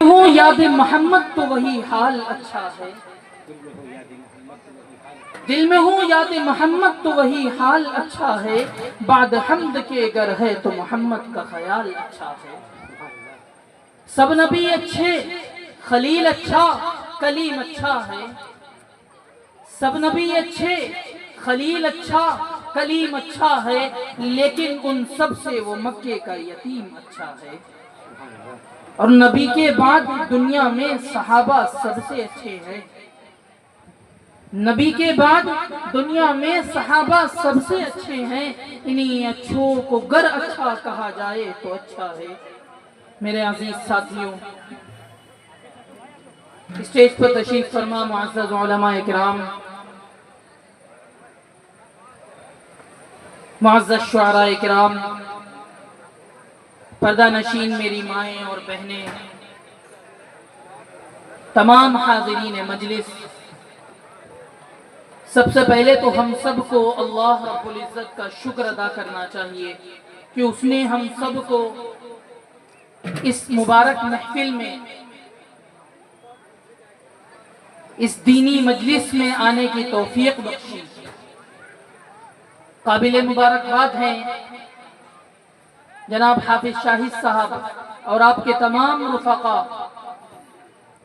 ہو یاد محمد تو وہی حال اچھا ہے، دل میں ہو یاد محمد تو وہی حال اچھا ہے، بعد حمد کے گر ہے تو محمد کا خیال اچھا ہے۔ سب نبی اچھے، خلیل اچھا، کلیم اچھا ہے۔ سب نبی اچھے، خلیل اچھا، کلیم اچھا ہے، لیکن ان سب سے وہ مکے کا یتیم اچھا ہے۔ اور نبی کے بعد دنیا میں صحابہ سب سے اچھے ہیں۔ نبی کے بعد دنیا میں صحابہ سب سے اچھے ہیں، انہی اچھوں کو گر اچھا کہا جائے تو اچھا ہے۔ میرے عزیز ساتھیوں، اسٹیج پر تشریف فرما معزز علماء اکرام، معزز شعراء اکرام، پردہ نشین میری مائیں اور بہنیں، تمام حاضرین مجلس، سب سے پہلے تو ہم سب کو اللہ رب العزت کا شکر ادا کرنا چاہیے کہ اس نے ہم سب کو اس مبارک محفل میں، اس دینی مجلس میں آنے کی توفیق بخشی۔ قابل مبارکباد ہیں جناب حافظ شاہد صاحب اور آپ کے تمام رفقا،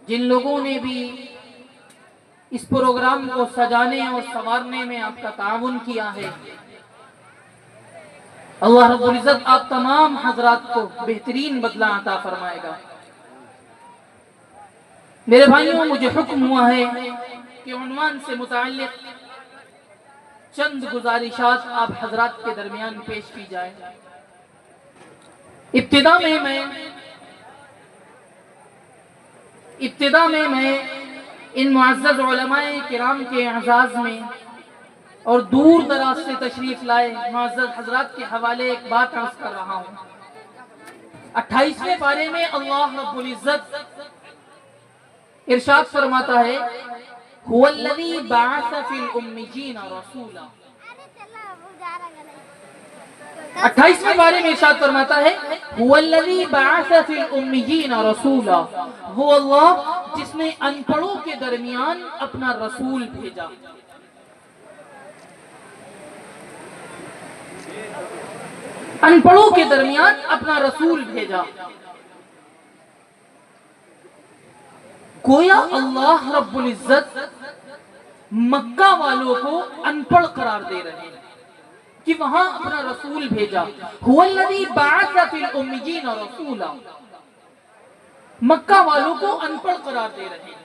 جن لوگوں نے بھی اس پروگرام کو سجانے اور سنوارنے میں آپ کا تعاون کیا ہے۔ اللہ رب العزت آپ تمام حضرات کو بہترین بدلہ عطا فرمائے گا۔ میرے بھائیوں، مجھے حکم ہوا ہے کہ عنوان سے متعلق چند گزارشات آپ حضرات کے درمیان پیش کی جائے۔ ابتدا میں ان معزز علماء کرام کے اعزاز میں اور دور دراز سے تشریف لائے معزز حضرات کے حوالے ایک بات عرض کر رہا ہوں۔ 28ویں پارے میں اللہ رب العزت ارشاد فرماتا ہے، هو الذی بعث فی الامیین رسولا۔ 28ویں بارے میں ارشاد فرماتا ہے، هو الذی بعث فی الامیین رسولا، وہ اللہ جس نے ان پڑھوں کے درمیان اپنا رسول بھیجا۔ ان پڑھوں کے درمیان اپنا رسول بھیجا۔ گویا اللہ رب العزت مکہ والوں کو ان پڑھ قرار دے رہے ہیں کہ وہاں اپنا رسول بھیجا۔ هو الذی بعث فی الامیین رسولا، مکہ والوں کو ان پڑھ قرار دے رہے ہیں۔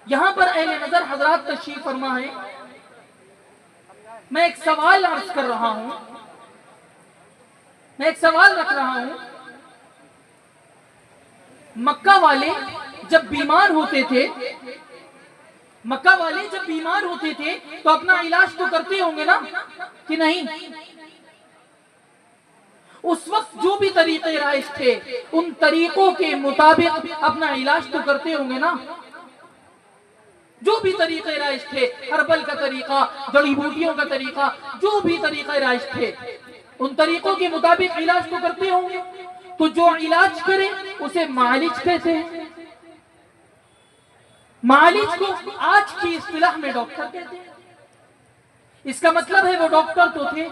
یہاں پر اہل نظر حضرات تشریف فرما ہے، میں ایک سوال عرض کر رہا ہوں، میں ایک سوال رکھ رہا ہوں۔ مکہ والے جب بیمار ہوتے تھے، مکہ والے جب بیمار ہوتے تھے تو اپنا علاج تو کرتے ہوں گے نا کہ نہیں؟ اس وقت جو بھی طریقے رائج تھے ان طریقوں کے مطابق اپنا علاج تو کرتے ہوں گے نا۔ جو بھی طریقے رائج تھے، ہربل کا طریقہ، جڑی بوٹیوں کا طریقہ، جو بھی طریقے رائج تھے ان طریقوں کے مطابق علاج تو کرتے ہوں گے۔ تو جو علاج کرے اسے معالج کہتے ہیں۔ معالج کو آج کی اصطلاح میں ڈاکٹر کہتے ہیں۔ اس کا مطلب ہے وہ ڈاکٹر تو تھے،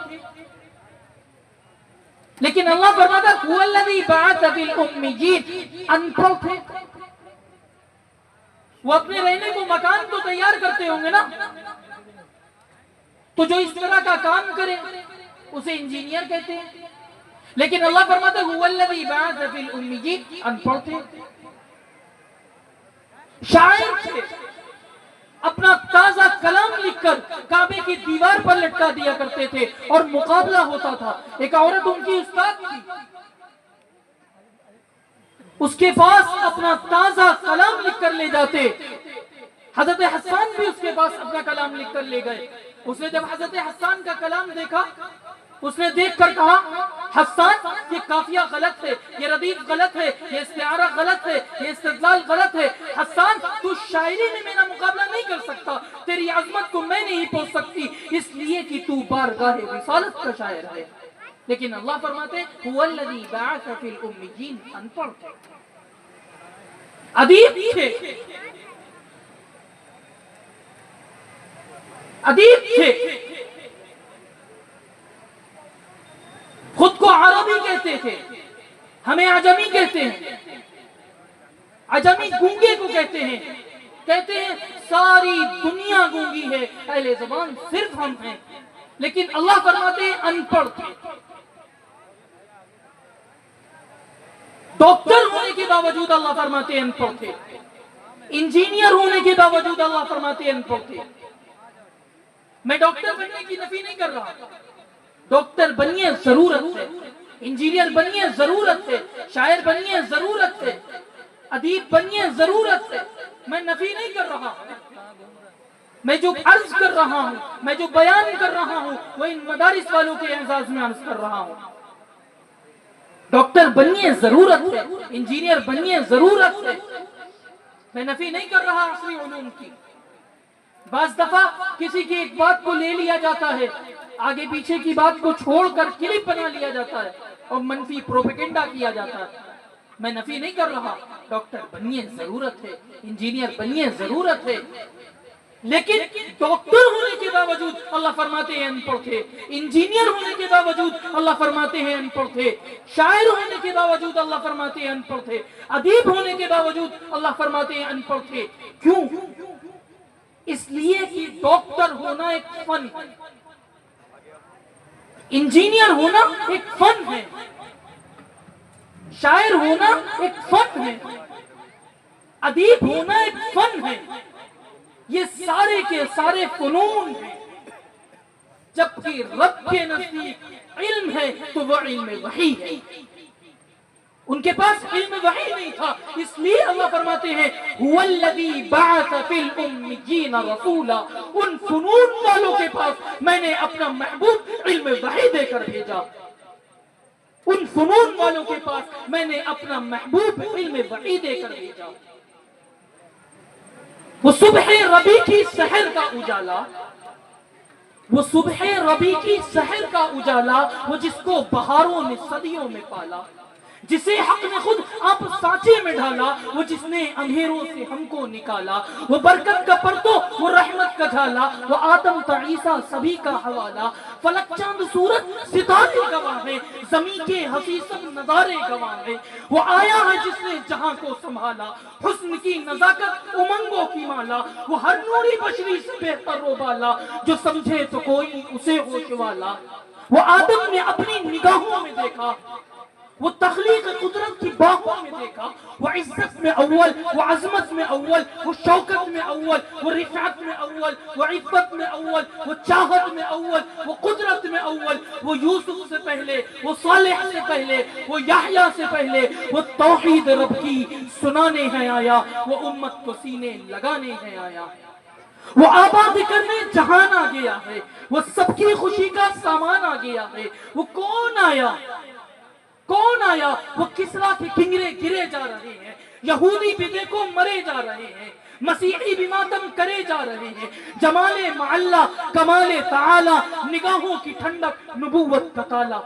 لیکن اللہ فرماتا ہے هو الذی بعث فی الامیین، ان پڑھ تھے۔ وہ اپنے رہنے کو مکان تو تیار کرتے ہوں گے نا، تو جو اس طرح کا کام کرے اسے انجینئر کہتے ہیں۔ لیکن اللہ فرماتا ہے هو الذی بعث فی الامیین، ان پڑھ تھے، شاعر تھے، اپنا تازہ کلام لکھ کر کعبے کی دیوار پر لٹکا دیا کرتے تھے اور مقابلہ ہوتا تھا۔ ایک عورت ان کی استاد تھی، اس کے پاس اپنا تازہ کلام لکھ کر لے جاتے۔ حضرت حسان بھی اس کے پاس اپنا کلام لکھ کر لے گئے۔ اس نے جب حضرت حسان کا کلام دیکھا، اس نے دیکھ کر کہا، حسان یہ قافیہ غلط ہے، یہ ردیف غلط ہے، یہ استعارہ غلط ہے، یہ استدلال غلط ہے۔ حسان تو شاعری میں میرا مقابلہ نہیں کر سکتا، تیری عظمت کو میں نہیں پہنچ سکتی، اس لیے کہ تو بارگاہ رسالت کا شاعر ہے۔ لیکن اللہ فرماتے ہیں هو الذی بعث فی الامیین، ان پڑھ تھے۔ ادیب تھے، ادیب تھے، خود کو عربی کہتے تھے، ہمیں عجمی کہتے ہیں، عجمی گونگے کو کہتے ہیں، کہتے ہیں ساری دنیا گونگی ہے، اہل زبان صرف ہم ہیں، لیکن اللہ فرماتے ہیں ان پڑھ تھے، ڈاکٹر ہونے کے باوجود اللہ فرماتے ہیں ان پڑھ تھے، انجینئر ہونے کے باوجود اللہ فرماتے ہیں ان پڑھ تھے۔ میں ڈاکٹر بننے کی نفی نہیں کر رہا، ڈاکٹر بنیے ضرورت ہے، انجینئر بنیے ضرورت ہے، شاعر بنیے ضرورت ہے، ادیب بنیے ضرورت ہے، میں نفی نہیں کر رہا، میں جو عرض کر رہا ہوں، میں جو بیان کر رہا ہوں وہ ان مدارس والوں کے اعزاز میں عرض کر رہا ہوں۔ ڈاکٹر بنیے ضرورت ہے، انجینئر بنیے ضرورت ہے، میں نفی نہیں کر رہا عصری علوم کی۔ بعض دفعہ کسی کی ایک بات کو لے لیا جاتا ہے، آگے پیچھے کی بات کو چھوڑ کر کلپ بنا لیا جاتا ہے اور منفی پروپیگنڈا کیا جاتا ہے، میں نفی نہیں کر رہا، ڈاکٹر بنیے ضرورت ہے، انجینئر بنیے ضرورت ہے، لیکن ڈاکٹر ہونے کے باوجود اللہ فرماتے ہیں ان پڑھ تھے، انجینئر ہونے کے باوجود اللہ فرماتے ہیں ان پڑھ تھے، شاعر ہونے کے باوجود اللہ فرماتے ہیں ان پڑھ تھے، ادیب ہونے کے باوجود اللہ فرماتے ہیں ان پڑھ تھے۔ کیوں؟ اس لیے کہ ڈاکٹر ہونا ایک فن ہے، انجینئر ہونا ایک فن ہے، شاعر ہونا ایک فن ہے، ادیب ہونا ایک فن ہے، یہ سارے کے سارے فنون ہیں، جبکہ رب کے نزدیک علم ہے تو وہ علم وحی ہے، ان کے پاس علم وحی نہیں تھا، اس لیے اللہ فرماتے ہیں هُوَ الَّذِي بَعَثَ فِي الْأُمِّيِّينَ رَسُولًا، ان فنون والوں کے پاس میں نے اپنا محبوب علم وحی دے کر بھیجا، ان فنون والوں کے پاس میں نے اپنا محبوب علم وحی دے کر بھیجا۔ وہ صبح ربیع کی سحر کا اجالا، وہ صبح ربیع کی سحر کا اجالا، وہ جس کو بہاروں نے صدیوں میں پالا، جسے حق نے خود آپ سانچے میں ڈھالا، وہ جس نے اندھیروں سے ہم کو نکالا، وہ برکت کا پرتو، وہ رحمت کا جھالا، وہ آدم تا عیسیٰ سبھی کا حوالہ، فلک چاند سورج ستارے گواہ ہیں، زمین کے حسی سب نظارے گواہ ہیں، وہ آیا ہے جس نے جہاں کو سنبھالا، حسن کی نزاکت امنگوں کی مالا، وہ ہر نوری بشری سے بہتر و بالا، جو سمجھے تو کوئی اسے ہوش والا، وہ آدم نے اپنی نگاہوں میں دیکھا، وہ تخلیق قدرت کی باہوں میں دیکھا، وہ عزت میں اول، وہ عظمت میں اول، وہ شوکت میں اول، وہ رفعت میں اول، وہ عفت میں اول، وہ چاہت میں اول، وہ قدرت میں اول، وہ یوسف سے پہلے، وہ صالح سے پہلے، وہ یحییٰ سے پہلے، وہ توحید رب کی سنانے ہیں آیا، وہ امت کو سینے لگانے ہیں آیا، وہ آباد کرنے جہان آ گیا ہے، وہ سب کی خوشی کا سامان آ گیا ہے، وہ کون آیا؟ کون آیا؟ وہ کسرا کے کنگرے گرے جا رہے ہیں، یہودی بھی دیکھو مرے جا رہے ہیں، مسیحی بھی ماتم کرے جا رہے ہیں، جمال معلّہ کمال تعالی، نگاہوں کی ٹھنڈک نبوت کا تالا،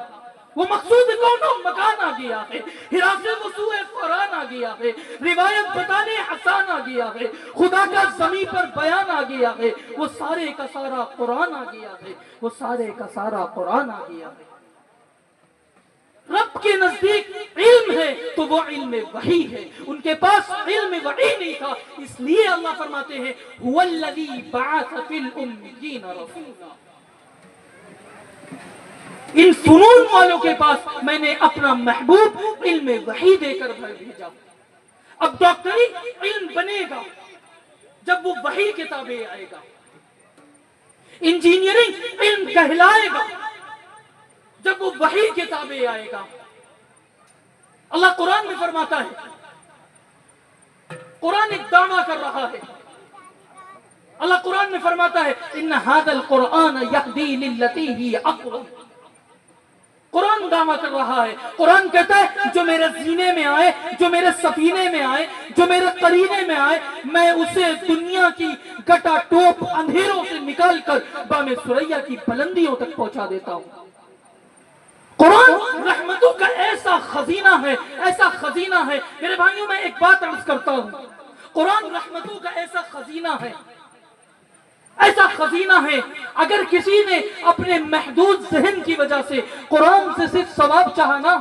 وہ مقصود کونوں مکان آ گیا ہے، ہرا سے وصوع فران آ گیا ہے، روایت بتانے حسان آ گیا ہے، خدا کا زمین پر بیان آ گیا ہے، وہ سارے کا سارا قرآن آ گیا ہے، وہ سارے کا سارا قرآن آ گیا ہے۔ رب کے نزدیک علم ہے تو وہ علم وحی ہے، ان کے پاس علم وحی نہیں تھا، اس لیے اللہ فرماتے ہیں هُوَ الَّذِي بَعَثَ فِي الْأُمِّيِّينَ رَسُولًا، ان فنون والوں کے پاس میں نے اپنا محبوب علم وحی دے کر بھیجا۔ اب ڈاکٹری علم بنے گا جب وہ وحی کے تابع آئے گا، انجینئرنگ علم کہلائے گا جب وہ وحی کے تابع آئے گا۔ اللہ قرآن میں فرماتا ہے، قرآن ایک دعویٰ کر رہا ہے، اللہ قرآن میں فرماتا ہے ان هذا القرآن يهدي للتي هي اقوم، قرآن دعویٰ کر رہا ہے، قرآن کہتا ہے جو میرے سینے میں آئے، جو میرے سفینے میں آئے، جو میرے قرینے میں آئے، میں اسے دنیا کی گٹا ٹوپ اندھیروں سے نکال کر بام ثریا کی بلندیوں تک پہنچا دیتا ہوں۔ قرآن رحمتوں کا ایسا خزینہ ہے، ایسا خزینہ ہے میرے بھائیوں. میں ایک بات عرض کرتا ہوں، قرآن رحمتوں کا ایسا خزینہ ہے، ایسا خزینہ ہے. اگر کسی نے اپنے محدود ذہن کی وجہ سے قرآن سے صرف ثواب چاہا نا،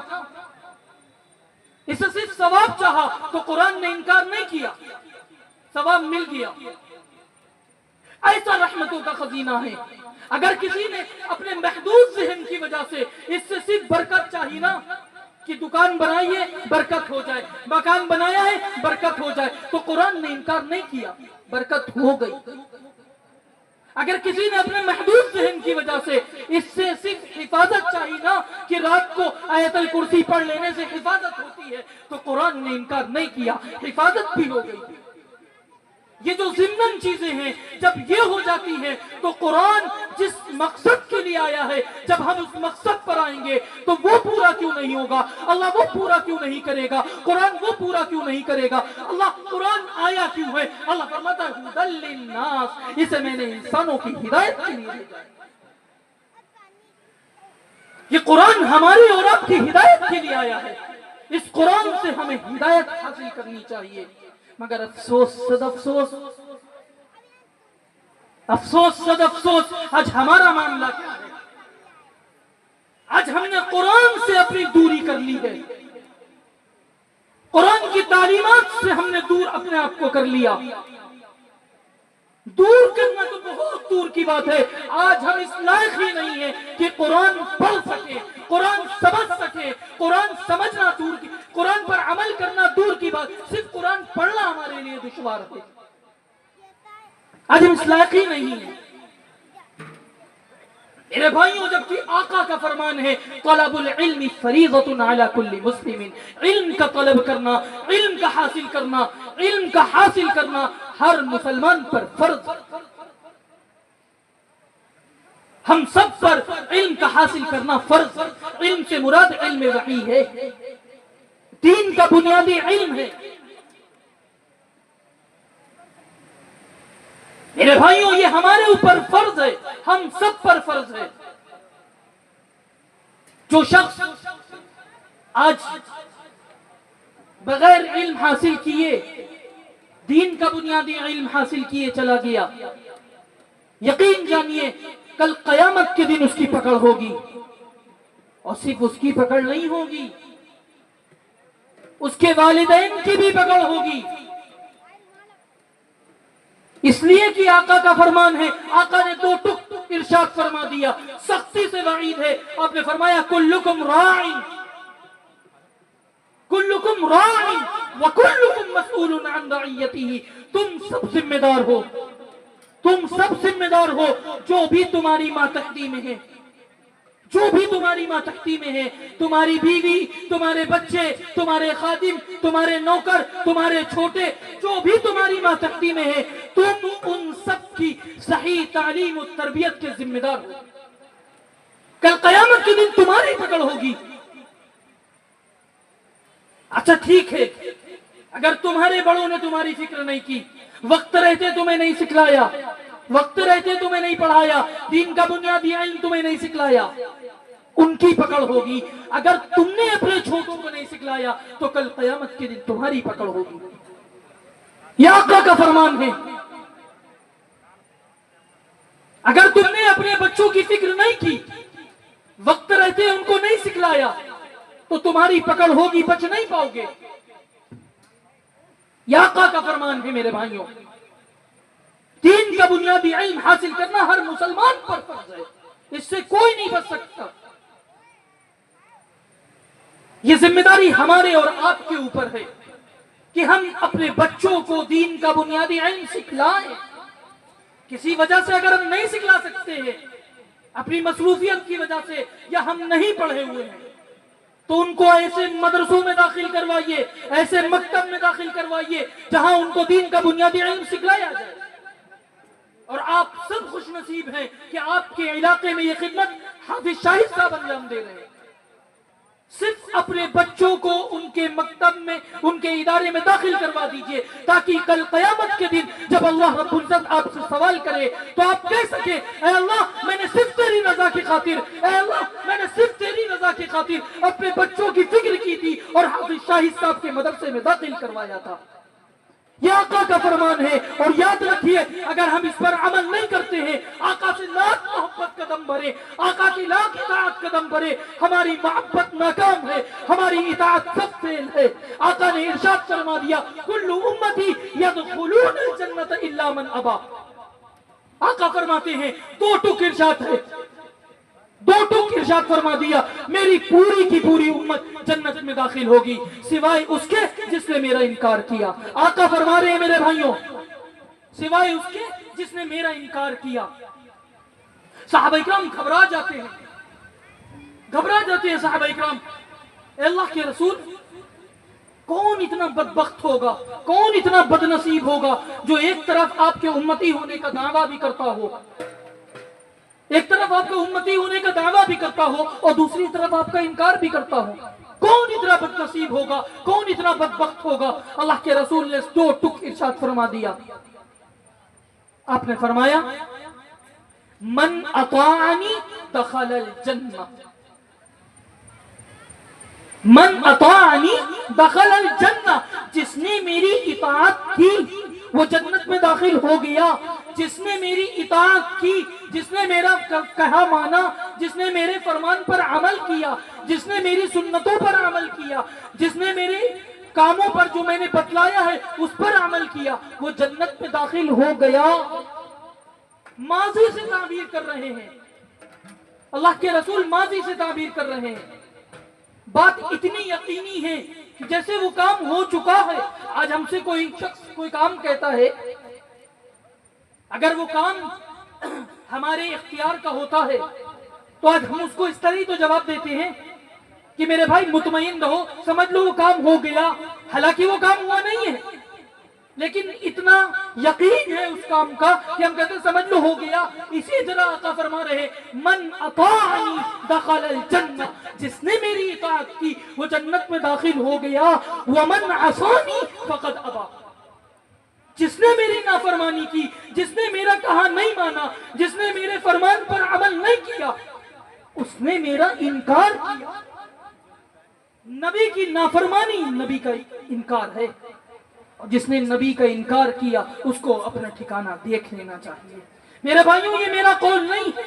اسے صرف ثواب چاہا تو قرآن نے انکار نہیں کیا، ثواب مل گیا. ایسا رحمتوں کا خزینہ ہے. اگر کسی نے اپنے محدود ذہن کی وجہ سے اس سے صرف برکت چاہی نا، کہ دکان بنائی ہے برکت ہو جائے، مکان بنایا ہے برکت ہو جائے، تو قرآن نے انکار نہیں کیا، برکت ہو گئی. اگر کسی نے اپنے محدود ذہن کی وجہ سے اس سے صرف حفاظت چاہی نا، کہ رات کو آیت الکرسی پڑھ لینے سے حفاظت ہوتی ہے، تو قرآن نے انکار نہیں کیا، حفاظت بھی ہو گئی. یہ جو ضمن چیزیں ہیں جب یہ ہو جاتی ہیں تو قرآن جس مقصد کے لیے آیا ہے، جب ہم اس مقصد پر آئیں گے تو وہ پورا کیوں نہیں ہوگا؟ اللہ وہ پورا کیوں نہیں کرے گا؟ قرآن وہ پورا کیوں نہیں کرے گا؟ اللہ قرآن آیا کیوں ہے؟ اللہ فرماتا ہے ہدی للناس، اسے میں نے انسانوں کی ہدایت کے لیے بھیجا ہے. یہ قرآن ہماری اور آپ کی ہدایت کے لیے آیا ہے. اس قرآن سے ہمیں ہدایت حاصل کرنی چاہیے. مگر افسوس صد افسوس، افسوس صد افسوس، آج ہمارا معاملہ کیا ہے؟ آج ہم نے قرآن سے اپنی دوری کر لی ہے، قرآن کی تعلیمات سے ہم نے دور اپنے آپ کو کر لیا. دور کرنا تو بہت دور کی بات ہے. آج ہم اس لائق ہی نہیں ہیں کہ قرآن پڑھ سکے، قرآن سمجھ سکے. قرآن سمجھنا دور کی، قرآن پر عمل کرنا دور کی بات، صرف قرآن پڑھنا ہمارے لیے دشوار ہے. آج ہم اس لائق ہی نہیں ہیں میرے بھائیوں. جبکہ آقا کا فرمان ہے طلب العلم فریضۃ علی کل مسلم، علم کا طلب کرنا، علم کا حاصل کرنا، علم کا حاصل کرنا ہر مسلمان پر فرض. ہم سب پر علم کا حاصل کرنا فرض. علم سے مراد علم وحی ہے، دین کا بنیادی علم ہے. میرے بھائیوں یہ ہمارے اوپر فرض ہے، ہم سب پر فرض ہے. جو شخص آج بغیر علم حاصل کیے، دین کا بنیادی علم حاصل کیے چلا گیا، یقین جانیے کل قیامت کے دن اس کی پکڑ ہوگی. اور صرف اس کی پکڑ نہیں ہوگی، اس کے والدین کی بھی پکڑ ہوگی. اس لیے کہ آقا کا فرمان ہے، آقا نے دو ٹک ارشاد فرما دیا، سختی سے وعید ہے. آپ نے فرمایا کلکم راع، کلکم راع وکلکم مسئول عن رعیتہ. تم سب ذمہ دار ہو، تم سب ذمہ دار ہو. جو بھی تمہاری ماتحتی میں ہے، جو بھی تمہاری ماتحتی میں ہے، تمہاری بیوی، تمہارے بچے، تمہارے خادم، تمہارے نوکر، تمہارے چھوٹے، جو بھی تمہاری ماتحتی میں ہے، تم ان سب کی صحیح تعلیم و تربیت کے ذمہ دار ہو. کل قیامت کے دن تمہاری پکڑ ہوگی. اچھا ٹھیک ہے، اگر تمہارے بڑوں نے تمہاری فکر نہیں کی، وقت رہتے تمہیں نہیں سکھلایا، وقت رہتے تمہیں نہیں پڑھایا، دین کا بنیادی علم تمہیں نہیں سکھلایا، ان کی پکڑ ہوگی. اگر تم نے اپنے چھوٹوں کو نہیں سکھلایا تو کل قیامت کے دن تمہاری پکڑ ہوگی. یہ آقا کا فرمان ہے. اگر تم نے اپنے بچوں کی فکر نہیں کی، وقت رہتے ان کو نہیں سکھلایا، تو تمہاری پکڑ ہوگی، بچ نہیں پاؤ گے. یہ آقا کا فرمان ہے میرے بھائیوں. دین کا بنیادی علم حاصل کرنا ہر مسلمان پر فرض ہے، اس سے کوئی نہیں بچ سکتا. یہ ذمہ داری ہمارے اور آپ کے اوپر ہے کہ ہم اپنے بچوں کو دین کا بنیادی علم سکھلائیں. کسی وجہ سے اگر ہم نہیں سکھلا سکتے ہیں، اپنی مصروفیت کی وجہ سے، یا ہم نہیں پڑھے ہوئے ہیں، تو ان کو ایسے مدرسوں میں داخل کروائیے، ایسے مکتب میں داخل کروائیے جہاں ان کو دین کا بنیادی علم سکھلایا جائے. اور آپ سب خوش نصیب ہیں کہ آپ کے علاقے میں یہ خدمت حافظ شاہد صاحب انجام دے رہے ہیں. صرف اپنے بچوں کو ان کے مکتب میں، ان کے ادارے میں داخل کروا دیجئے، تاکہ کل قیامت کے دن جب اللہ رب العزت آپ سے سوال کرے تو آپ کہہ سکیں اے اللہ میں نے صرف تیری رضا کی خاطر، اے اللہ میں نے صرف تیری رضا کی خاطر اپنے بچوں کی فکر کی تھی اور حافظ شاہد صاحب کے مدرسے میں داخل کروایا تھا۔ یہ آقا کا فرمان ہے، اور یاد رکھیے اگر ہم اس پر عمل نہیں کرتے ہیں، آقا سے لاکھ محبت قدم بھرے، آقا کی لاکھ اطاعت قدم بھرے، ہماری محبت ناکام ہے، ہماری اطاعت سب فیل ہے۔ آقا نے ارشاد فرما دیا کل امتی یدخلون الجنت الا من ابا۔ آقا فرماتے ہیں دو ٹک ارشاد ہے، دو ٹک ارشاد فرما دیا میری پوری کی پوری امت جنت میں داخل ہوگی سوائے اس کے جس نے میرا انکار کیا۔ آقا فرما رہے ہیں میرے بھائیوں سوائے اس کے جس نے میرا انکار کیا۔ صحابہ اکرام گھبرا جاتے ہیں صحابہ اکرام، اے اللہ کے رسول کون اتنا بدبخت ہوگا، کون اتنا بدنصیب ہوگا جو ایک طرف آپ کے امتی ہونے کا دعویٰ بھی کرتا ہو، ایک طرف آپ کا امتی ہونے کا دعویٰ بھی کرتا ہو اور دوسری طرف آپ کا انکار بھی کرتا ہو، کون اتنا بدنصیب ہوگا، کون اتنا بدبخت ہوگا؟ اللہ کے رسول نے دو ٹک ارشاد فرما دیا۔ آپ نے فرمایا من اطاعنی دخل الجنہ، من اطاعنی دخل الجنہ، جس نے میری اطاعت کی وہ جنت میں داخل ہو گیا، جس نے میری اطاعت کی، جس نے میرا کہا مانا، جس نے میرے فرمان پر عمل کیا، جس نے میری سنتوں پر عمل کیا، جس نے میرے کاموں پر جو میں نے بتلایا ہے اس پر عمل کیا، وہ جنت میں داخل ہو گیا۔ ماضی سے تعبیر کر رہے ہیں، اللہ کے رسول ماضی سے تعبیر کر رہے ہیں۔ بات اتنی یقینی ہے کہ جیسے وہ کام ہو چکا ہے۔ آج ہم سے کوئی شخص کوئی کام کہتا ہے، اگر وہ کام ہمارے اختیار کا ہوتا ہے تو آج ہم اس کو اس طرح تو جواب دیتے ہیں کہ میرے بھائی مطمئن رہو، سمجھ لو وہ کام ہو گیا، حالانکہ وہ کام ہوا نہیں ہے، لیکن اتنا یقین ہے اس کام کا کہ ہم کہتے ہیں سمجھ لو ہو گیا۔ اسی طرح آقا فرما رہے من اطاعنی دخل الجنہ، جس نے میری اطاعت کی وہ جنت میں داخل ہو گیا، ومن عصانی فقد ابا، جس نے میری نافرمانی کی، جس نے میرا کہا نہیں مانا، جس نے میرے فرمان پر عمل نہیں کیا، اس نے میرا انکار کیا۔ نبی کی نافرمانی نبی کا انکار ہے، اور جس نے نبی کا انکار کیا اس کو اپنا ٹھکانہ دیکھ لینا چاہیے۔ میرے بھائیوں یہ میرا قول نہیں ہے،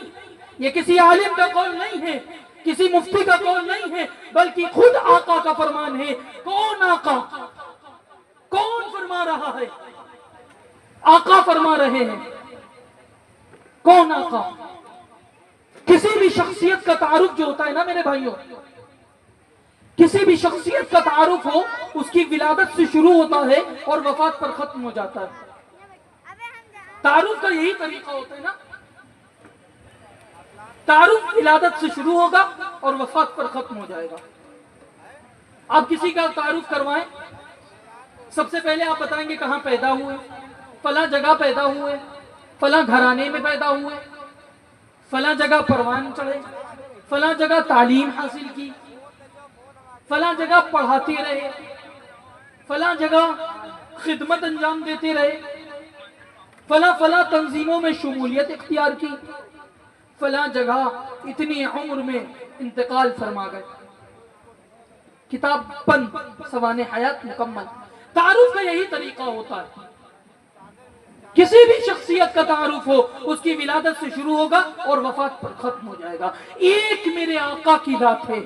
یہ کسی عالم کا قول نہیں ہے، کسی مفتی کا قول نہیں ہے، بلکہ خود آقا کا فرمان ہے۔ کون آقا؟ کون فرما رہا ہے؟ آقا فرما رہے ہیں۔ کون آقا؟ کسی بھی شخصیت کا تعارف جو ہوتا ہے نا میرے بھائیوں، کسی بھی شخصیت کا تعارف ہو اس کی ولادت سے شروع ہوتا ہے اور وفات پر ختم ہو جاتا ہے۔ تعارف کا یہی طریقہ ہوتا ہے نا، تعارف ولادت سے شروع ہوگا اور وفات پر ختم ہو جائے گا۔ آپ کسی کا تعارف کروائیں، سب سے پہلے آپ بتائیں گے کہاں پیدا ہوئے، فلاں جگہ پیدا ہوئے، فلاں گھرانے میں پیدا ہوئے، فلاں جگہ پروان چڑھے، فلاں جگہ تعلیم حاصل کی، فلاں جگہ پڑھاتے رہے، فلاں جگہ خدمت انجام دیتے رہے، فلاں تنظیموں میں شمولیت اختیار کی، فلاں جگہ اتنی عمر میں انتقال فرما گئے۔ کتاب بند، سوانح حیات مکمل۔ تعارف کا یہی طریقہ ہوتا ہے، کسی بھی شخصیت کا تعارف ہو اس کی ولادت سے شروع ہوگا اور وفات پر ختم ہو جائے گا۔ ایک میرے آقا کی ذات ہے،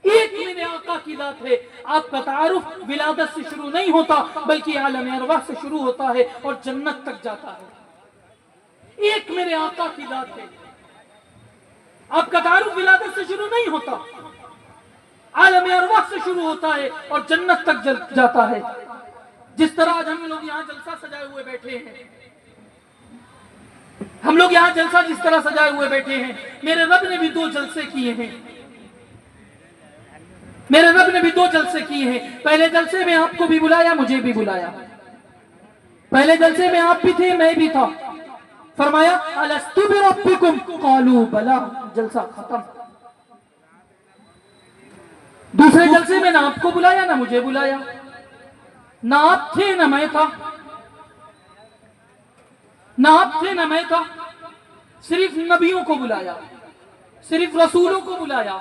ایک میرے آقا کی ذات ہے۔ آپ کا تعارف ولادت سے شروع نہیں ہوتا بلکہ عالم ارواح سے شروع ہوتا ہے اور جنت تک جاتا ہے۔ ایک میرے آقا کی ذات ہے۔ آپ کا تعارف ولادت سے شروع نہیں ہوتا، عالم ارواح سے شروع ہوتا ہے اور جنت تک جاتا ہے۔ جس طرح آج ہم لوگ یہاں جلسہ سجائے ہوئے بیٹھے ہیں، ہم لوگ یہاں جلسہ جس طرح سجائے ہوئے بیٹھے ہیں، میرے رب نے بھی 2 جلسے کیے ہیں، میرے رب نے بھی 2 جلسے کیے ہیں۔ پہلے جلسے میں آپ کو بھی بلایا، مجھے بھی بلایا۔ پہلے جلسے میں آپ بھی تھے، میں بھی تھا۔ فرمایا الستو بربکم قالوا بلا، جلسہ ختم۔ دوسرے جلسے میں نہ آپ کو بلایا نہ مجھے بلایا، نہ آپ تھے نہ میں تھا، نہ آپ تھے نہ میں تھا، صرف نبیوں کو بلایا، صرف رسولوں کو بلایا،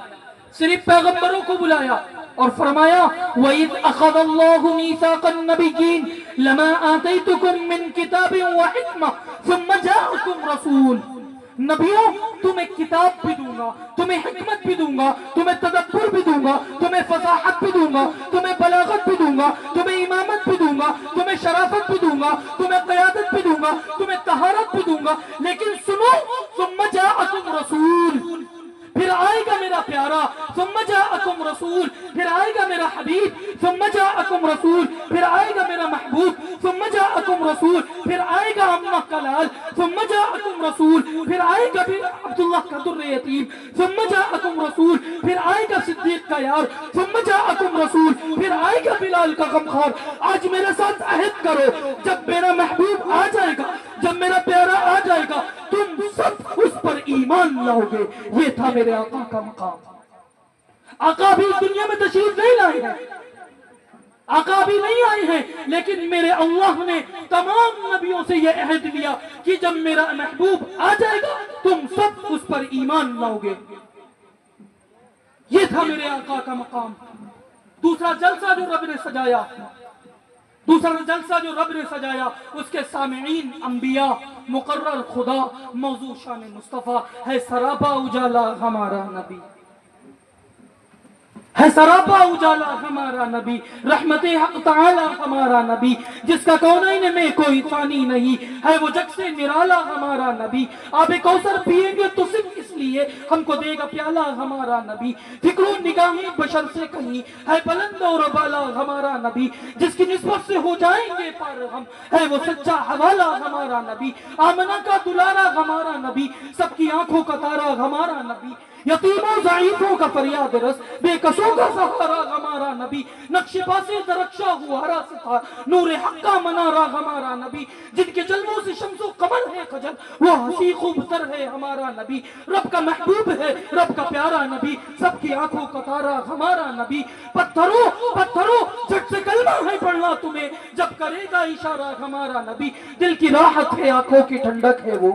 صرف پیغمبروں کو بلایا اور فرمایا وَإِذْ أَخَذَ اللَّهُ مِيثَاقَ النَّبِيِّينَ لَمَا آتَيْتُكُم مِّن كِتَابٍ وَحِكْمَةٍ ثُمَّ جَاءَكُمْ رَسُولٌ، نبیوں تمہیں کتاب بھی دوں گا، تمہیں حکمت بھی دوں گا، تمہیں تدبر بھی دوں گا، تمہیں فصاحت بھی دوں گا، تمہیں بلاغت بھی دوں گا، تمہیں امامت بھی دوں گا، تمہیں شرافت بھی دوں گا، تمہیں قیادت بھی دوں گا، تمہیں طہارت بھی دوں گا، لیکن سنو ثم جاءکم رسول، پھر آئے گا میرا پیارا، ثم جاءکم رسول، پھر آئے گا میرا حبیب، ثم جاءکم رسول، پھر آئے گا میرا محبوب، ثم جاءکم رسول، پھر آئے گا امہ کا لال، ثم جاءکم رسول، پھر آئے گا عبداللہ کا در یتیم، ثم جاءکم رسول، پھر آئے گا صدیق کا یار، ثم جاءکم رسول، پھر آئے گا بلال کا غمخوار۔ آج میرے ساتھ عہد کرو، جب میرا محبوب آ جائے گا، جب میرا پیارا آ جائے گا، تم سب اس پر ایمان لاؤ گے۔ یہ تھا میرے آقا کا مقام۔ آقا بھی دنیا میں تشریف نہیں لائے ہیں، آقا بھی نہیں آئے ہیں، لیکن میرے اللہ نے تمام نبیوں سے یہ عہد لیا کہ جب میرا محبوب آ جائے گا تم سب اس پر ایمان لاؤ گے۔ یہ تھا میرے آقا کا مقام۔ دوسرا جلسہ جو رب نے سجایا، اس کے سامعین انبیاء، مقرر خدا، موضوع شان مصطفیٰ ہے سراپا اجالا ہمارا نبی، ہے سراپا اجالا ہمارا نبی، رحمت حق تعالی ہمارا نبی، جس کا کونین میں کوئی ثانی نہیں، ہے وہ جگ سے نرالا ہمارا نبی، آب کوثر پیئیں گے تو صرف اس لیے ہم کو دے گا پیالہ ہمارا نبی، فکر و نگاہیں بشر سے کہیں ہے بلند اور بالا ہمارا نبی، جس کی نسبت سے ہو جائیں گے پار ہم، ہے وہ سچا حوالہ ہمارا نبی، آمنہ کا دلارا ہمارا نبی، سب کی آنکھوں کا تارا ہمارا نبی، یتیموں ضعیفوں کا فریاد رس، بے کسوں کا سہارا ہمارا نبی، نقش پاسے درخشا ہوا راستہ، نور حق کا منارہ ہمارا نبی، جن کے جلووں سے شمس و قمر ہے خجل، وہ ہنسی خوبتر ہے ہمارا نبی، رب کا محبوب ہے، رب کا پیارا نبی، سب کی آنکھوں کا تارا ہمارا نبی، پتھروں جھٹ سے کلمہ ہے پڑھنا تمہیں، جب کرے گا اشارہ ہمارا نبی، دل کی راحت ہے آنکھوں کی ٹھنڈک ہے وہ،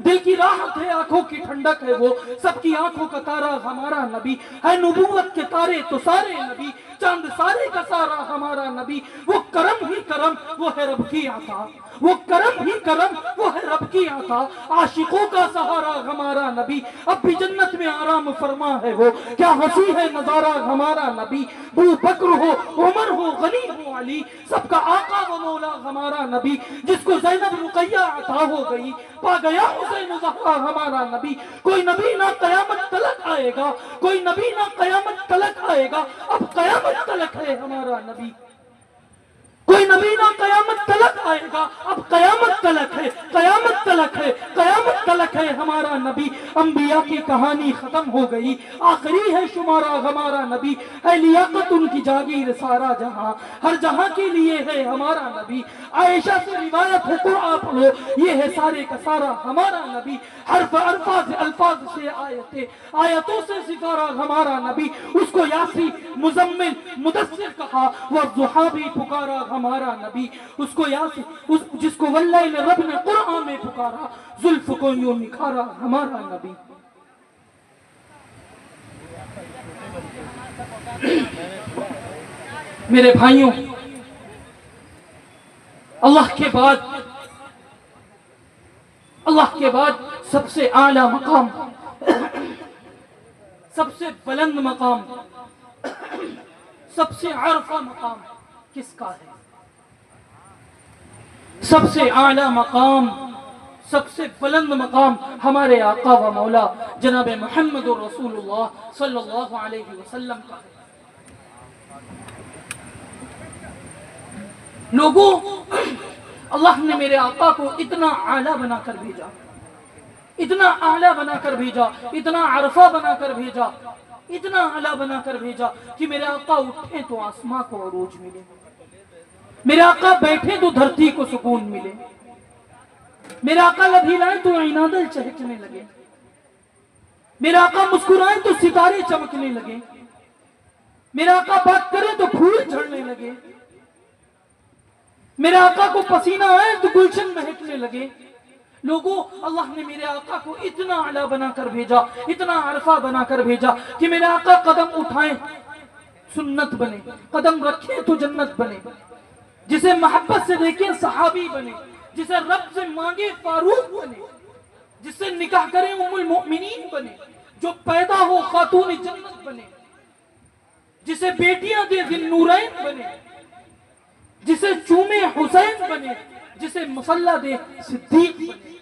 دل کی راحت ہے آنکھوں کی ٹھنڈک ہے وہ، سب کی آنکھوں کا تارا ہمارا نبی، ہے نبوت کے تارے تو سارے نبی، چاند سارے کا سارا ہمارا نبی، وہ کرم ہی کرم وہ ہے رب کی عطا، وہ کرم ہی کرم وہ ہے رب کی عطا، عاشقوں کا سہارا ہمارا نبی، اب بھی جنت میں آرام فرما ہے وہ، کیا ہنسی ہے نظارہ ہمارا نبی، ابو بکر ہو عمر ہو غنی ہو علی، سب کا آقا و مولا ہمارا نبی، جس کو زینب رقیہ عطا ہو گئی، پا گیا حسین زہرا ہمارا نبی، کوئی نبی نہ قیامت تلک آئے گا، کوئی نبی نہ قیامت تلک آئے گا، اب قیامت تلک ہے ہمارا نبی، کوئی نبی نہ قیامت تلک آئے گا، اب قیامت تلک ہے، قیامت تلک ہے، قیامت تلک ہے ہمارا نبی، انبیاء کی کہانی ختم ہو گئی، آخری ہے شمارہ ہمارا نبی، ہے لیاقت ان کی جاگیر سارا جہاں، ہر جہاں کے لیے ہے ہمارا نبی، عائشہ سے روایت ہے قرآن پڑھو، یہ ہے سارے کا سارا ہمارا نبی، حرف الفاظ سے آیتوں سے سکھارا ہمارا نبی، اس کو یاسی مزمل مدثر کہا، والضحیٰ بھی پکارا ہمارا نبی، اس کو جس کو واللیل رب نے قرآن میں پکارا، زلف کو یوں نکھارا ہمارا نبی۔ میرے بھائیوں، اللہ کے بعد سب سے اعلیٰ مقام، سب سے بلند مقام، سب سے عرفہ مقام کس کا ہے؟ سب سے اعلیٰ مقام، سب سے بلند مقام ہمارے آقا و مولا جناب محمد رسول اللہ صلی اللہ علیہ وسلم کا ہے۔ لوگوں، اللہ نے میرے آقا کو اتنا اعلیٰ بنا کر بھیجا، اتنا اعلیٰ بنا کر بھیجا، اتنا عرفہ بنا کر بھیجا، اتنا اعلیٰ بنا کر بھیجا کہ میرے آقا اٹھیں تو آسماں کو عروج ملے، میرے آقا بیٹھیں تو دھرتی کو سکون ملے، میرے آقا لبھیلائیں تو عنادل چہکنے لگے، میرے آقا مسکرائیں تو ستارے چمکنے لگے، میرے آقا بات کرے تو پھول جھڑنے لگے، میرے آقا کو پسینہ آئے تو گلشن مہکنے لگے۔ لوگوں، اللہ نے میرے آقا کو اتنا اعلیٰ بنا کر بھیجا، اتنا عرفہ بنا کر بھیجا کہ میرے آقا قدم اٹھائیں سنت بنے، قدم رکھیں تو جنت بنے، جسے محبت سے دیکھیں صحابی بنے، جسے رب سے مانگے فاروق بنے، جس سے نکاح کریں ام المؤمنین بنے، جو پیدا ہو خاتون جنت بنے، جسے بیٹیاں دے ذی النورین بنے، جسے چومے حسین بنے، جسے مصلہ دے صدیق بنے۔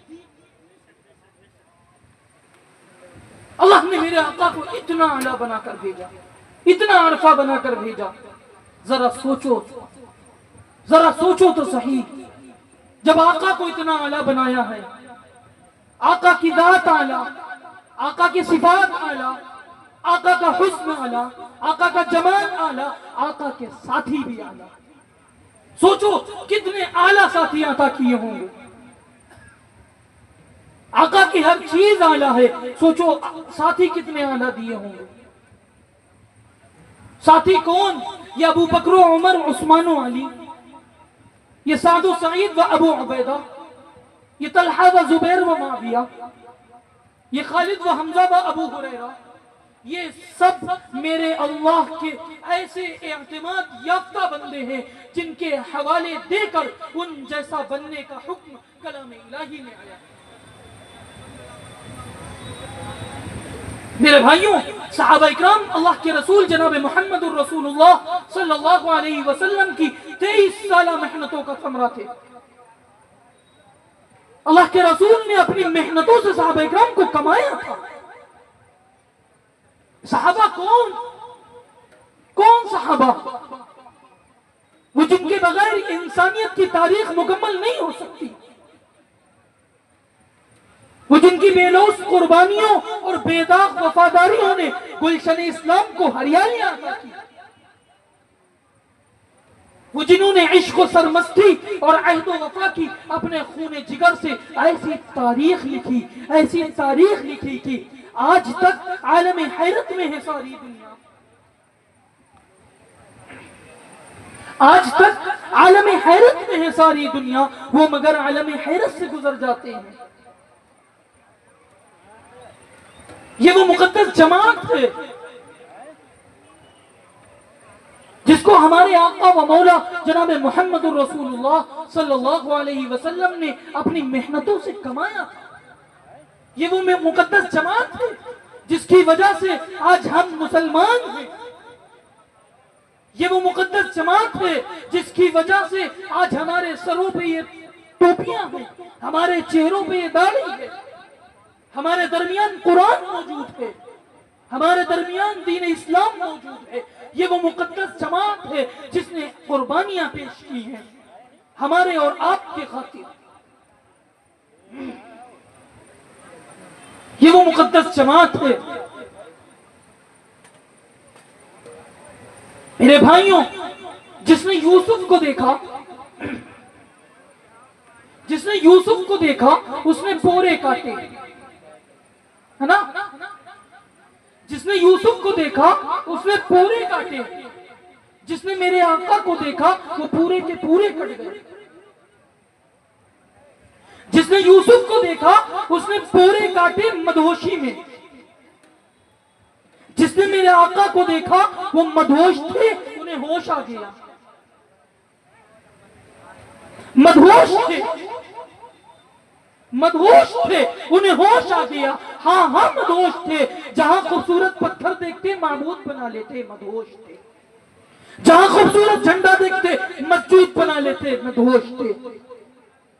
اللہ نے میرے آقا کو اتنا اعلیٰ بنا کر بھیجا، اتنا عرفہ بنا کر بھیجا۔ ذرا سوچو تو صحیح، جب آقا کو اتنا اعلیٰ بنایا ہے، آقا کی ذات اعلیٰ، آقا کی صفات اعلیٰ، آقا کا حسن اعلیٰ، آقا کا جمال اعلیٰ، آقا کے ساتھی بھی اعلیٰ، سوچو کتنے اعلیٰ ساتھی عطا کیے ہوں گے۔ آقا کی ہر چیز اعلیٰ ہے، سوچو ساتھی کتنے اعلیٰ دیے ہوں گے۔ ساتھی کون؟ یہ ابو بکر و عمر عثمان و علی، یہ سعد و سعید و ابو عبیدہ، یہ طلحہ و زبیر و معاویہ، یہ خالد و حمزہ و ابو ہریرہ، یہ سب میرے اللہ کے ایسے اعتماد یافتہ بندے ہیں جن کے حوالے دے کر ان جیسا بننے کا حکم کلام الہی میں آیا۔ میرے بھائیوں، صحابہ اکرام اللہ کے رسول جناب محمد الرسول اللہ صلی اللہ علیہ وسلم کی 23 سالہ محنتوں کا ثمرہ تھے۔ اللہ کے رسول نے اپنی محنتوں سے صحابہ اکرام کو کمایا تھا۔ صحابہ کون صحابہ؟ وہ جن کے بغیر انسانیت کی تاریخ مکمل نہیں ہو سکتی، وہ جن کی بے لوث قربانیوں اور بے داغ وفاداریوں نے گلشن اسلام کو ہریالی عطا کی، وہ جنہوں نے عشق و سرمستی اور عہد و وفا کی اپنے خون جگر سے ایسی تاریخ لکھی کہ آج تک عالم حیرت میں ہے ساری دنیا، آج تک عالم حیرت میں ہے ساری دنیا، وہ مگر عالم حیرت سے گزر جاتے ہیں۔ یہ وہ مقدس جماعت ہے جس کو ہمارے آقا و مولا جناب محمد الرسول اللہ صلی اللہ علیہ وسلم نے اپنی محنتوں سے کمایا تھا۔ یہ وہ مقدس جماعت ہے جس کی وجہ سے آج ہم مسلمان ہیں۔ یہ وہ مقدس جماعت ہے جس کی وجہ سے آج ہمارے سروں پہ یہ ٹوپیاں ہیں، ہمارے چہروں پہ یہ داڑھی ہے، ہمارے درمیان قرآن موجود ہے، ہمارے درمیان دین اسلام موجود ہے۔ یہ وہ مقدس جماعت ہے جس نے قربانیاں پیش کی ہیں ہمارے اور آپ کے خاطر۔ یہ وہ مقدس جماعت ہے۔ میرے بھائیوں، جس نے یوسف کو دیکھا، اس نے پورے کاٹے، ہے نا؟ جس نے یوسف کو دیکھا اس نے پورے کاٹے، جس نے میرے آقا کو دیکھا وہ پورے کے پورے کٹ گئے۔ جس نے یوسف کو دیکھا اس نے پورے کاٹے مدہوشی میں، جس نے میرے آقا کو دیکھا وہ مدہوش تھے، انہیں ہوش آ گیا، مدہوش تھے انہیں ہوش آ گیا۔ ہاں مدہوش تھے، جہاں خوبصورت پتھر دیکھتے معبود بنا لیتے، مدہوش تھے، جہاں خوبصورت جھنڈا دیکھتے مسجد بنا لیتے، مدہوش تھے،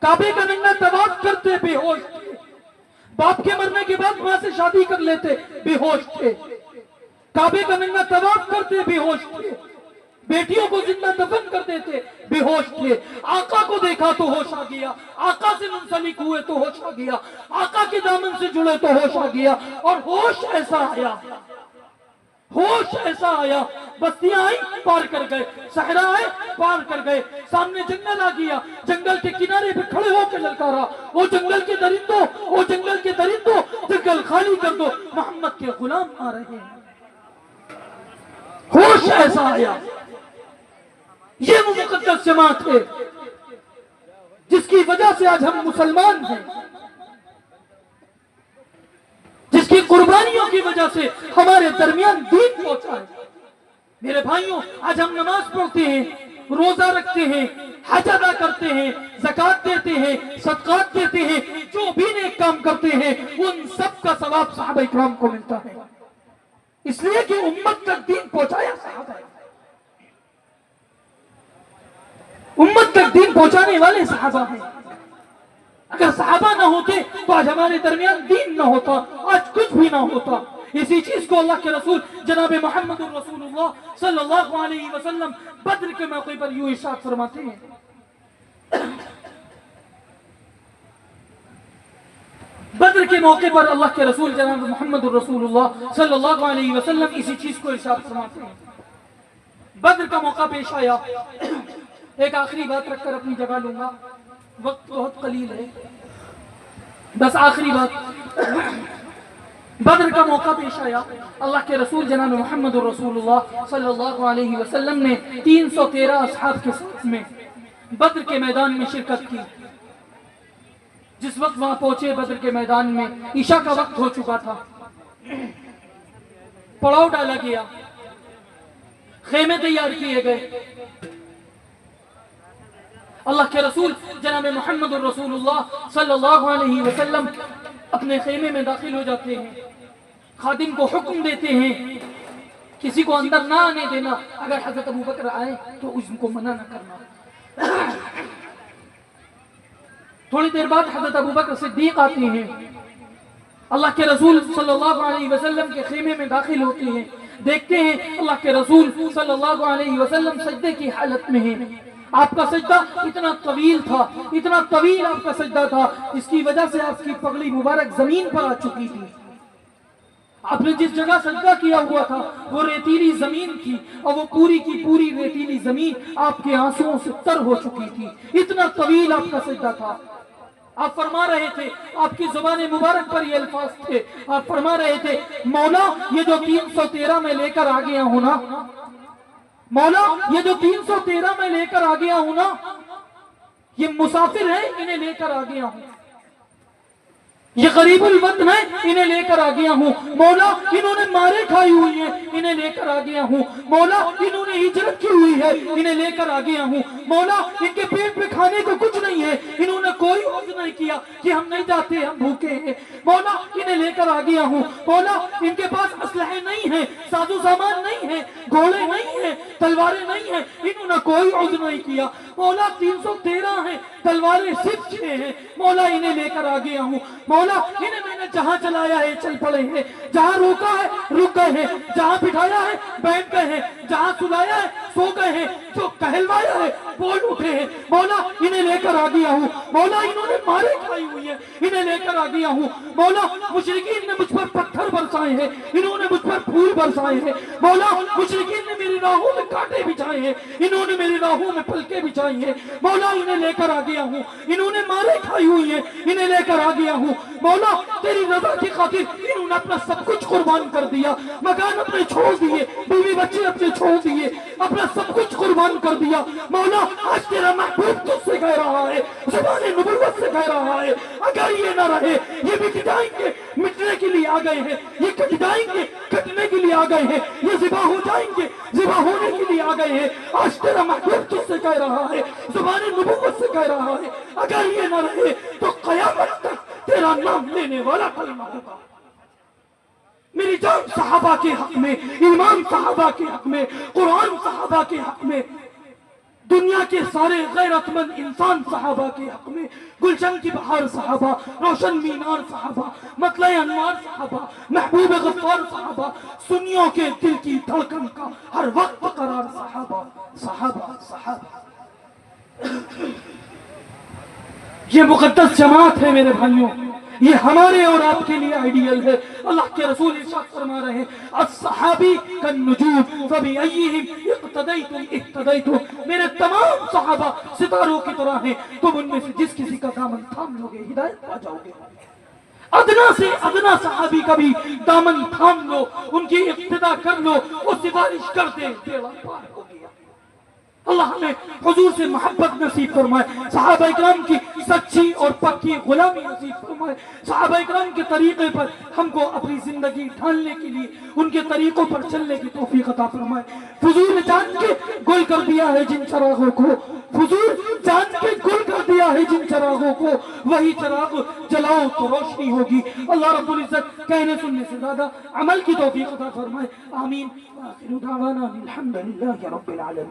کعبے کا ننگا طواف کرتے بے ہوش تھے، باپ کے مرنے کے بعد ماں سے شادی کر لیتے بے ہوش تھے، کعبے کا ننگا طواف کرتے بے ہوش تھے، بیٹیوں کو زندہ دفن کر دیتے بے ہوش تھے۔ آقا کو دیکھا تو ہوش آ گیا، آقا سے منسلک ہوئے تو ہوش آ گیا، آقا کے دامن سے جڑے تو ہوش آ گیا، اور ہوش ایسا آیا، بستیاں آئی پار کر گئے، صحرا آئے پار کر گئے، سامنے جنگل آ گیا، جنگل کے کنارے پہ کھڑے ہو کے للکارا، وہ جنگل کے درندوں جنگل خالی کر دو، محمد کے غلام آ رہے ہیں۔ ہوش جوش ایسا آیا. یہ وہ مقدس جماعت ہے جس کی وجہ سے آج ہم مسلمان ہیں، جس کی قربانیوں کی وجہ سے ہمارے درمیان دین پہنچا ہے. میرے بھائیوں، آج ہم نماز پڑھتے ہیں، روزہ رکھتے ہیں، حج ادا کرتے ہیں، زکوٰۃ دیتے ہیں، صدقات دیتے ہیں، جو بھی نیک کام کرتے ہیں ان سب کا ثواب صحابہ اکرام کو ملتا ہے، اس لیے کہ امت تک دین پہنچایا صحابہ. امت تک دین پہنچانے والے صحابہ ہیں. اگر صحابہ نہ ہوتے تو آج ہمارے درمیان دین نہ ہوتا، آج کچھ بھی نہ ہوتا. اسی چیز کو اللہ کے رسول جناب محمد الرسول اللہ صلی اللہ علیہ وسلم بدر کے موقع پر یوں ارشاد فرماتے ہیں. بدر کے موقع پر اللہ کے رسول جناب محمد الرسول اللہ صلی اللہ علیہ وسلم اسی چیز کو ارشاد فرماتے ہیں. بدر کا موقع پیش آیا. ایک آخری بات رکھ کر اپنی جگہ لوں گا، وقت بہت قلیل ہے، بس آخری بات. بدر کا موقع پیش آیا. اللہ کے رسول جناب محمد الرسول اللہ صلی اللہ علیہ وسلم نے 313 اصحاب کے ساتھ میں بدر کے میدان میں شرکت کی. جس وقت وہاں پہنچے بدر کے میدان میں عشاء کا وقت ہو چکا تھا. پڑاؤ ڈالا گیا، خیمے تیار کیے گئے. اللہ کے رسول جناب محمد الرسول اللہ صلی اللہ علیہ وسلم اپنے خیمے میں داخل ہو جاتے ہیں. خادم کو حکم دیتے ہیں کسی کو اندر نہ آنے دینا، اگر حضرت ابوبکر آئے تو ان کو منع نہ کرنا. تھوڑی دیر بعد حضرت ابوبکر صدیق آتے ہیں. اللہ کے رسول صلی اللہ علیہ وسلم کے خیمے میں داخل ہوتے ہیں. دیکھتے ہیں اللہ کے رسول صلی اللہ علیہ وسلم سجدے کی حالت میں ہیں. آپ کا سجدہ اتنا طویل تھا، اتنا طویل آپ کا سجدہ تھا، اس کی وجہ سے آپ کی پگڑی مبارک زمین پر آ چکی تھی. آپ نے جس جگہ سجدہ کیا ہوا تھا وہ ریتیلی زمین تھی، اور وہ پوری کی پوری ریتیلی زمین آپ کے آنسوؤں سے تر ہو چکی تھی. اتنا طویل آپ کا سجدہ تھا. آپ فرما رہے تھے، آپ کی زبان مبارک پر یہ الفاظ تھے، آپ فرما رہے تھے مولا یہ جو 313 میں لے کر آ گیا ہوں نا، مولا یہ جو 313 میں لے کر آ گیا ہوں نا، یہ مسافر ہیں انہیں لے کر آ گیا ہوں، یہ غریب الوطن ہے انہیں لے کر آ گیا ہوں. مولا انہوں نے مارے کھائی ہوئی ہیں انہیں لے کر آ گیا ہوں. مولا انہوں نے ہجرت کی ہوئی ہے انہیں لے کر آ گیا ہوں. مولا ان کے پیٹ میں کھانے کو کچھ نہیں ہے، انہوں نے کوئی عرض نہیں کیا کہ ہم نہیں جاتے، ہم بھوکے ہیں. مولا انہیں لے کر آ گیا ہوں. مولا ان کے پاس اسلحے نہیں ہیں، سازو سامان نہیں ہے، گھوڑے نہیں ہیں، تلواریں نہیں ہیں، انہوں نے کوئی عرض نہیں کیا. مولا 313 ہیں، تلواریں صرف 6 ہیں. مولا انہیں لے کر آ گیا ہوں. مولا انہیں میں نے جہاں چلایا ہے چل پڑے ہیں، جہاں روکا ہے رک گئے ہیں، جہاں بٹھایا ہے بیٹھ گئے ہیں، جہاں سلایا ہے سو گئے ہیں، جو کہلوایا ہے بول اٹھے ہیں. مولا انہیں لے کر آ گیا ہوں. مولا انہوں نے مارے کھائی ہوئی ہے انہیں لے کر آ گیا ہوں. مولا مشرکین نے مجھ پر پتھر برسائے ہیں، انہوں نے مجھ پر پھول برسائے ہیں. مولا مشرکین نے میری راہوں میں کانٹے بچھائے ہیں، انہوں نے میری راہوں میں پلکیں بچھائی ہیں. مولا انہیں لے کر آ گیا ہوں. انہوں نے مارے کھائی ہوئی ہیں انہیں لے کر آ گیا ہوں. مولا تیری رضا کی خاطر انہوں نے اپنا سب کچھ قربان کر دیا، مکان اپنے چھوڑ دیے، بیوی بچے اپنے چھوڑ دیے، اپنا سب کچھ قربان کر دیا. مولا آج تیرا محبوب تجھ سے کہہ رہا ہے، زبان نبوت سے کہہ رہا ہے اگر یہ نہ رہے یہ مٹ جائیں گے، مٹنے کے لیے آ گئے ہیں، یہ کٹ جائیں گے، کٹنے کے لیے آ گئے ہیں، یہ ذبح ہو جائیں گے، ذبح ہونے کے لیے آ گئے ہیں. آج تیرا محبوب تجھ سے کہہ رہا ہے، زبان نبوت سے کہہ رہا ہے اگر یہ نہ رہے تو قیامت تک تیرا نام لینے والا کلمہ ہوگا. میری جان صحابہ کے حق میں، ایمان صحابہ کے حق میں، قرآن صحابہ کے حق میں، دنیا کے سارے غیرت مند انسان صحابہ کے حق میں، گلشن کی بہار صحابہ، روشن مینار صحابہ، مطلع انوار صحابہ، محبوب غفار صحابہ، سنیوں کے دل کی دھڑکن کا ہر وقت قرار صحابہ صحابہ صحابہ. یہ مقدس جماعت ہے میرے بھائیوں، یہ ہمارے اور آپ کے لیے آئیڈیل ہے. اللہ کے رسول ارشاد فرما رہے ہیں الصحابی کالنجوم فبأیہم اقتدیتم اہتدیتم. میرے تمام صحابہ ستاروں کی طرح ہیں، تم ان میں سے جس کسی کا دامن تھام لوگے ہدایت پا جاؤ گے. ادنا سے ادنا صحابی کا بھی دامن تھام لو، ان کی اقتدا کر لو، وہ سفارش کرتے بیڑا پار ہو گیا۔ اللہ ہمیں حضور سے محبت نصیب فرمائے، صحابہ اکرام کی سچی اور پکی غلامی نصیب فرمائے، صحابہ اکرام کے طریقے پر ہم کو اپنی زندگی ڈھالنے کے لیے ان کے طریقوں پر چلنے کی توفیق عطا فرمائے۔ فضول جان کے گل کر دیا ہے جن چراغوں کو، فضول جان کے گل کر دیا ہے جن چراغوں کو، وہی چراغ جلاؤ تو روشنی ہوگی۔ اللہ رب العزت کہنے سننے سے زیادہ عمل کی توفیق عطا فرمائے، آمین۔ آخر دعوانا الحمدللہ رب العالمین۔